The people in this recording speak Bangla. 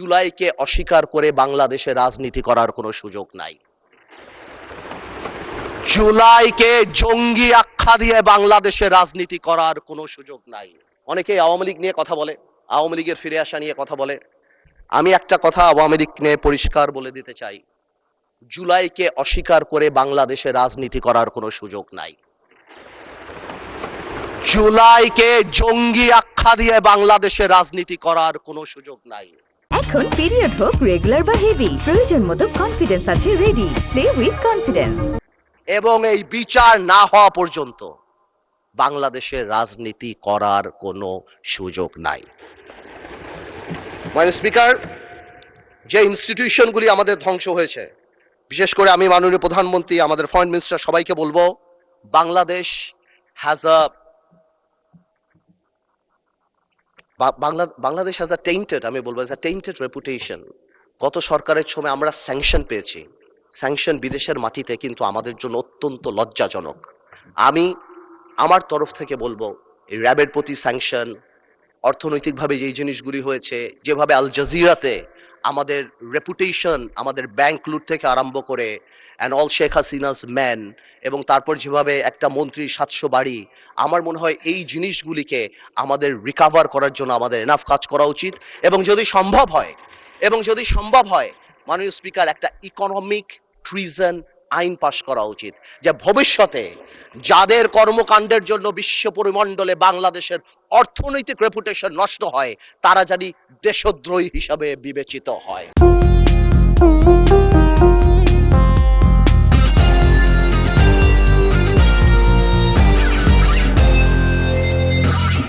জুলাইকে অস্বীকার করে বাংলাদেশে রাজনীতি করার কোনো সুযোগ নাই। জুলাইকে জঙ্গি আখ্যা দিয়ে বাংলাদেশে রাজনীতি করার কোনো সুযোগ নাই। অনেকেই আওয়ামী লীগ নিয়ে কথা বলে, আওয়ামী লীগের ফিরে আসা নিয়ে কথা বলে। আমি একটা কথা আওয়ামী লীগ নিয়ে পরিষ্কার বলে দিতে চাই, জুলাইকে অস্বীকার করে বাংলাদেশে রাজনীতি করার কোনো সুযোগ নাই। জুলাইকে জঙ্গি আখ্যা দিয়ে বাংলাদেশে রাজনীতি করার কোনো সুযোগ নাই। এখন পিরিয়ড হোক রেগুলার বা হেভি, প্রয়োজন মতো কনফিডেন্স আছে রেডি। Play with confidence. এবং এই বিচার না হওয়া পর্যন্ত বাংলাদেশের রাজনীতি করার কোনো সুযোগ নাই। মাননীয় স্পিকার, যে ইনস্টিটিউশনগুলি আমাদের ধ্বংস হয়েছে, বিশেষ করে আমি মাননীয় প্রধানমন্ত্রী, আমাদের ফরেন মিনিস্টার সবাইকে বলবো, Bangladesh has a Bangladesh has a tainted, আমি বলবো হ্যাজ আ টেইন্টেড রেপুটেশন। গত সরকারের সময় আমরা স্যাংশন পেয়েছি, স্যাংশন বিদেশের মাটিতে, কিন্তু আমাদের জন্য অত্যন্ত লজ্জাজনক। আমি আমার তরফ থেকে বলবো, এই র্যাবের প্রতি স্যাংশন, অর্থনৈতিকভাবে যেই জিনিসগুলি হয়েছে, যেভাবে আল জাজিরাতে আমাদের রেপুটেশন, আমাদের ব্যাংক লুট থেকে আরম্ভ করে and all Sheikh Hasina's man, এবং তারপর যেভাবে একটা মন্ত্রীর 700 বাড়ি, আমার মনে হয় এই জিনিসগুলিকে আমাদের রিকাভার করার জন্য আমাদের এনাফ কাজ করা উচিত। এবং যদি সম্ভব হয় মাননীয় স্পিকার, একটা ইকোনমিক ট্রিজন আইন পাশ করা উচিত, যে ভবিষ্যতে যাদের কর্মকাণ্ডের জন্য বিশ্ব পরিমণ্ডলে বাংলাদেশের অর্থনৈতিক রেপুটেশন নষ্ট হয়, তারা জানি দেশদ্রোহী হিসাবে বিবেচিত হয়।